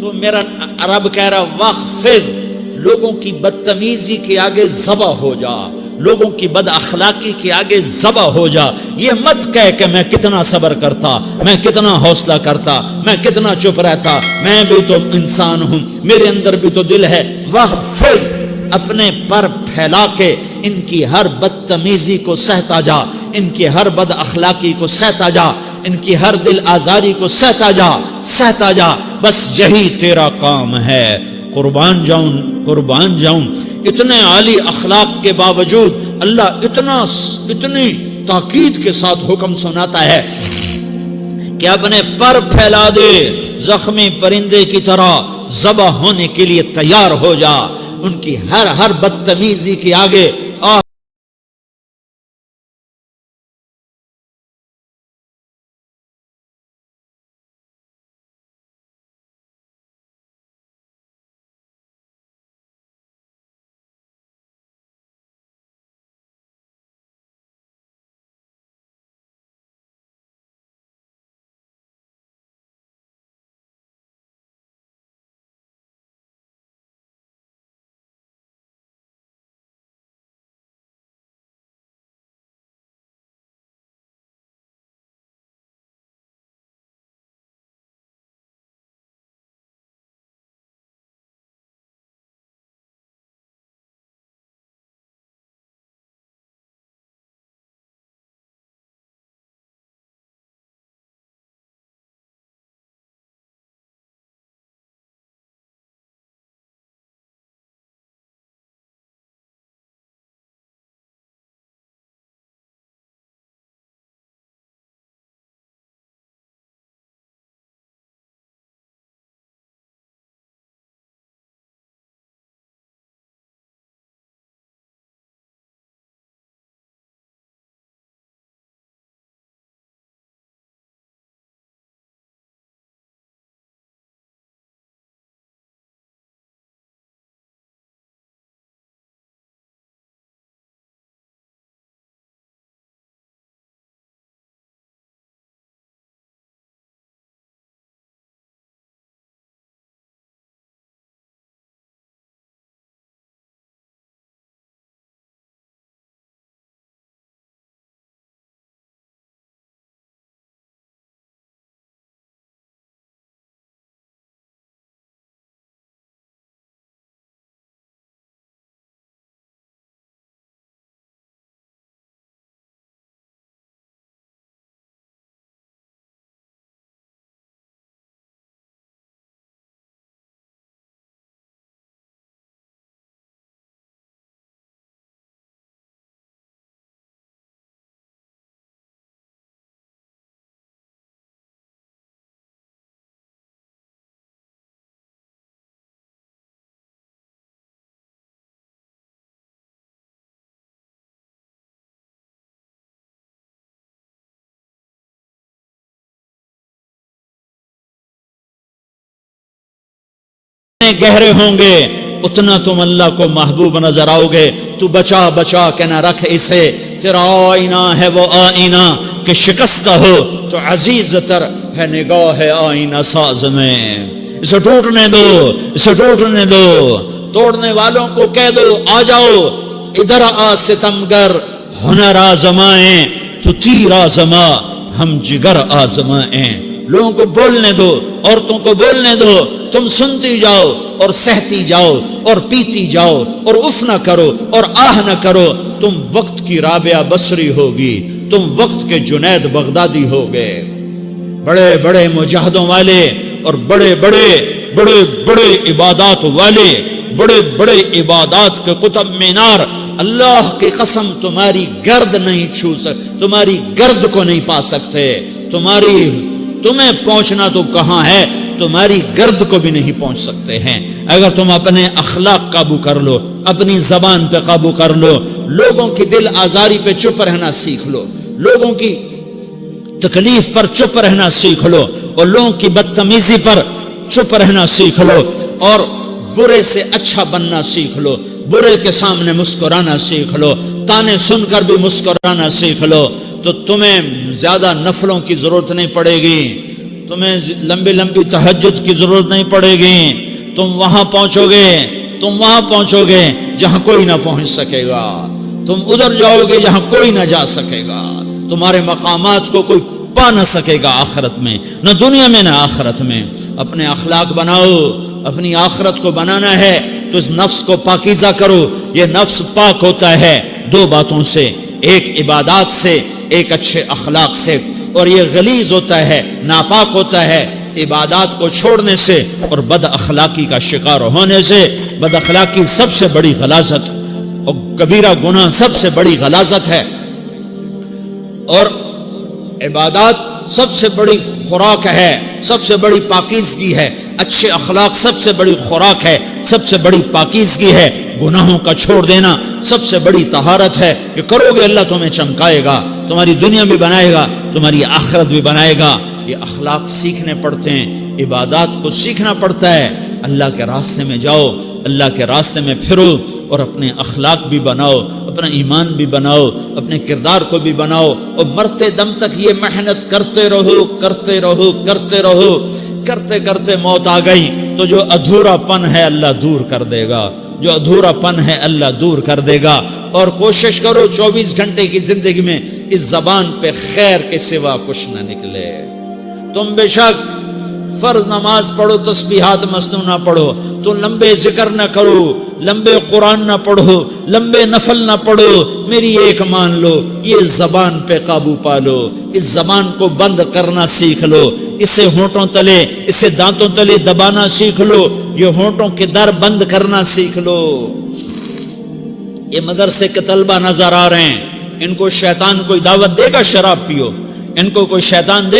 تو میرا رب کہہ رہا وخفض، لوگوں کی بدتمیزی کے آگے ذبح ہو جا، لوگوں کی بد اخلاقی کے آگے ذبح ہو جا. یہ مت کہہ کہ میں کتنا صبر کرتا، میں کتنا حوصلہ کرتا، میں کتنا چپ رہتا، میں بھی تو انسان ہوں، میرے اندر بھی تو دل ہے. وخفض، اپنے پر پھیلا کے ان کی ہر بدتمیزی کو سہتا جا، ان کی ہر بد اخلاقی کو سہتا جا، ان کی ہر دل آزاری کو سہتا جا، سہتا جا. بس یہی تیرا کام ہے. قربان جاؤں. اتنے عالی اخلاق کے باوجود اللہ اتنی تاکید کے ساتھ حکم سناتا ہے کہ اپنے پر پھیلا دے، زخمی پرندے کی طرح ذبح ہونے کے لیے تیار ہو جا. ان کی ہر بدتمیزی کے آگے گہرے ہوں گے اتنا تم اللہ کو محبوب نظر آؤ گے. تو بچا کے نہ رکھ اسے، تیرا آئینہ ہے وہ آئینہ کہ شکستہ ہو تو عزیز تر ہے نگاہ آئینہ ساز میں. اسے ٹوٹنے دو. توڑنے والوں کو کہہ دو آ جاؤ ادھر آ ستمگر، ہنر آزمائیں تو تیر آزما، ہم جگر آزمائیں. لوگوں کو بولنے دو، عورتوں کو بولنے دو، تم سنتی جاؤ اور سہتی جاؤ اور پیتی جاؤ اور اف نہ کرو اور آہ نہ کرو. تم وقت کی رابعہ بصری ہوگی، تم وقت کے جنید بغدادی ہوگے. بڑے بڑے مجاہدوں والے اور بڑے بڑے عبادات والے، بڑے بڑے عبادات کے قطب مینار، اللہ کی قسم تمہاری گرد نہیں چھو سکتے، تمہاری گرد کو نہیں پا سکتے. تمہیں پہنچنا تو کہاں ہے، تمہاری گرد کو بھی نہیں پہنچ سکتے ہیں. اگر تم اپنے اخلاق قابو کر لو، اپنی زبان پہ قابو کر لو، لوگوں کی دل آزاری پہ چپ رہنا سیکھ لو، لوگوں کی تکلیف پر چپ رہنا سیکھ لو، اور لوگوں کی بدتمیزی پر چپ رہنا سیکھ لو، اور برے سے اچھا بننا سیکھ لو، برے کے سامنے مسکرانا سیکھ لو، تانے سن کر بھی مسکرانا سیکھ لو، تو تمہیں زیادہ نفلوں کی ضرورت نہیں پڑے گی. تمہیں لمبی لمبی تہجد کی ضرورت نہیں پڑے گی. تم وہاں پہنچو گے جہاں کوئی نہ پہنچ سکے گا. تم ادھر جاؤ گے جہاں کوئی نہ جا سکے گا. تمہارے مقامات کو کوئی پا نہ سکے گا آخرت میں، نہ دنیا میں نہ آخرت میں. اپنے اخلاق بناؤ. اپنی آخرت کو بنانا ہے تو اس نفس کو پاکیزہ کرو. یہ نفس پاک ہوتا ہے دو باتوں سے، ایک عبادات سے، ایک اچھے اخلاق سے. اور یہ غلیظ ہوتا ہے، ناپاک ہوتا ہے عبادات کو چھوڑنے سے اور بد اخلاقی کا شکار ہونے سے. بد اخلاقی سب سے بڑی غلاظت اور کبیرہ گناہ سب سے بڑی غلاظت ہے، اور عبادات سب سے بڑی خوراک ہے، سب سے بڑی پاکیزگی ہے. اچھے اخلاق سب سے بڑی خوراک ہے، سب سے بڑی پاکیزگی ہے. گناہوں کا چھوڑ دینا سب سے بڑی طہارت ہے. یہ کرو گے اللہ تمہیں چمکائے گا، تمہاری دنیا بھی بنائے گا، تمہاری آخرت بھی بنائے گا. یہ اخلاق سیکھنے پڑتے ہیں، عبادات کو سیکھنا پڑتا ہے. اللہ کے راستے میں جاؤ، اللہ کے راستے میں پھرو اور اپنے اخلاق بھی بناؤ، اپنا ایمان بھی بناؤ، اپنے کردار کو بھی بناؤ. اور مرتے دم تک یہ محنت کرتے رہو کرتے رہو کرتے رہو. کرتے کرتے موت آ گئی تو جو ادھورا پن ہے اللہ دور کر دے گا، جو ادھورا پن ہے اللہ دور کر دے گا. اور کوشش کرو 24 گھنٹے کی زندگی میں اس زبان پہ خیر کے سوا کچھ نہ نکلے. تم بے شک فرض نماز پڑھو، تسبیحات مسنون نہ پڑھو، تو لمبے ذکر نہ کرو، لمبے قرآن نہ پڑھو، لمبے نفل نہ پڑھو. میری ایک مان لو، یہ زبان پہ قابو پالو. اس زبان کو بند کرنا سیکھ لو. اسے ہونٹوں تلے، اسے دانتوں تلے دبانا سیکھ لو. یہ ہونٹوں کے در بند کرنا سیکھ لو. یہ مدرسے کے طلبہ نظر آ رہے ہیں، ان کو شیطان کوئی دعوت دے گا شراب پیو، ان کو کوئی شیطان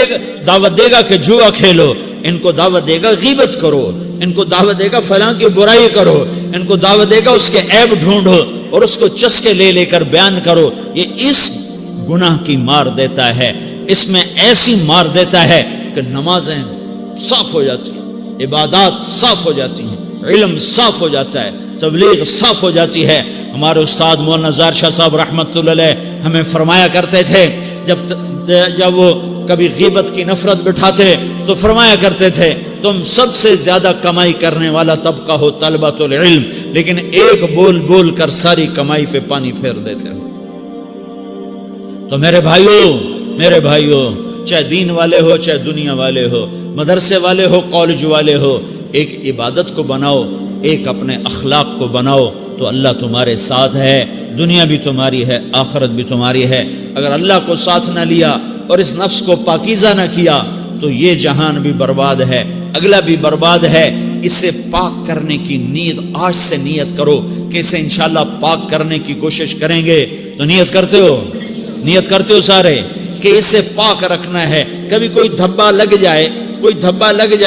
دعوت دے گا کہ جوا کھیلو، ان کو دعوت دے گا غیبت کرو، ان کو دعوت دے گا فلاں کی برائی کرو، ان کو دعوت دے گا اس کے عیب ڈھونڈو اور اس کو چسکے لے لے کر بیان کرو. یہ اس گناہ کی مار دیتا ہے، اس میں ایسی مار دیتا ہے کہ نمازیں صاف ہو جاتی ہیں، عبادات صاف ہو جاتی ہیں، علم صاف ہو جاتا ہے، تبلیغ صاف ہو جاتی ہے. ہمارے استاد مولانا زار شاہ صاحب رحمۃ اللہ علیہ ہمیں فرمایا کرتے تھے، جب وہ کبھی غیبت کی نفرت بٹھاتے تو فرمایا کرتے تھے تم سب سے زیادہ کمائی کرنے والا طبقہ ہو طلبۃ العلم، لیکن ایک بول بول کر ساری کمائی پہ پانی پھیر دیتے ہو. تو میرے بھائیوں چاہے دین والے ہو چاہے دنیا والے ہو، مدرسے والے ہو کالج والے ہو، ایک عبادت کو بناؤ، ایک اپنے اخلاق کو بناؤ تو اللہ تمہارے ساتھ ہے. دنیا بھی تمہاری ہے، آخرت بھی تمہاری ہے. اگر اللہ کو ساتھ نہ لیا اور اس نفس کو پاکیزہ نہ کیا تو یہ جہان بھی برباد ہے، اگلا بھی برباد ہے. اسے پاک کرنے کی نیت آج سے نیت کرو کہ اسے انشاءاللہ پاک کرنے کی کوشش کریں گے. تو نیت کرتے ہو سارے کہ اسے پاک رکھنا ہے. کبھی کوئی دھبا لگ جائے،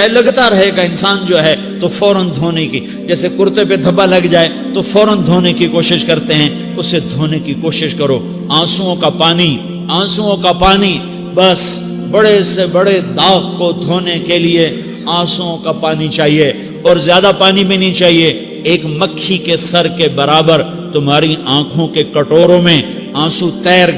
لگتا رہے گا انسان جو ہے تو فوراً دھونے کی، جیسے کرتے پہ دھبا لگ جائے تو فوراً دھونے کی کوشش کرتے ہیں، اسے دھونے کی کوشش کرو. آنسوؤں کا پانی بس بڑے سے بڑے داغ کو دھونے کے لیے آنسوؤں کا پانی چاہیے، اور زیادہ پانی بھی نہیں چاہیے. ایک مکھی کے سر کے برابر تمہاری آنکھوں کے کٹوروں میں آنسو تیر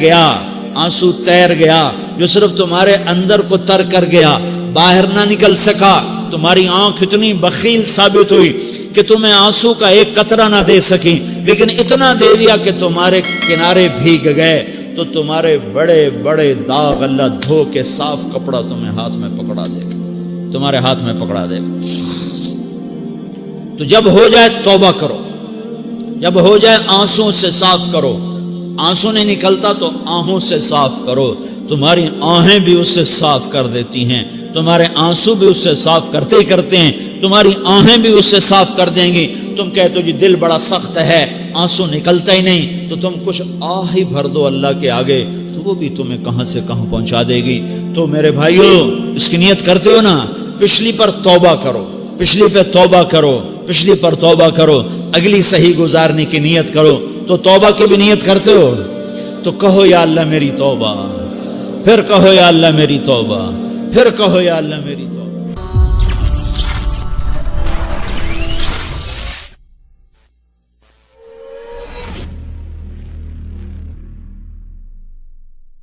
گیا جو صرف تمہارے اندر کو تر کر گیا، باہر نہ نکل سکا. تمہاری آنکھ اتنی بخیل ثابت ہوئی کہ تمہیں آنسو کا ایک قطرہ نہ دے سکی، لیکن اتنا دے دیا کہ تمہارے کنارے بھیگ گئے. تو تمہارے بڑے بڑے داغ اللہ دھو کے صاف کپڑا تمہیں ہاتھ میں پکڑا دے گا، تمہارے ہاتھ میں پکڑا دے گا. تو جب ہو جائے توبہ کرو، جب ہو جائے آنسوں سے صاف کرو. آنسو نہیں نکلتا تو آہوں سے صاف کرو. تمہاری آہیں بھی اس سے صاف کر دیتی ہیں، تمہارے آنسو بھی اس سے صاف کرتے ہیں، تمہاری آہیں بھی اس سے صاف کر دیں گی. تم کہتے ہو جی دل بڑا سخت ہے، آنسو نکلتا ہی نہیں، تو تم کچھ آہ ہی بھر دو اللہ کے آگے، تو وہ بھی تمہیں کہاں سے کہاں پہنچا دے گی. تو میرے بھائیو اس کی نیت کرتے ہو نا، پچھلی پر توبہ کرو، پچھلی پر توبہ کرو، اگلی صحیح گزارنے کی نیت کرو. تو توبہ کی بھی نیت کرتے ہو تو کہو یا اللہ میری توبہ، پھر کہو یا اللہ میری توبہ، پھر کہو یا اللہ میری توبہ.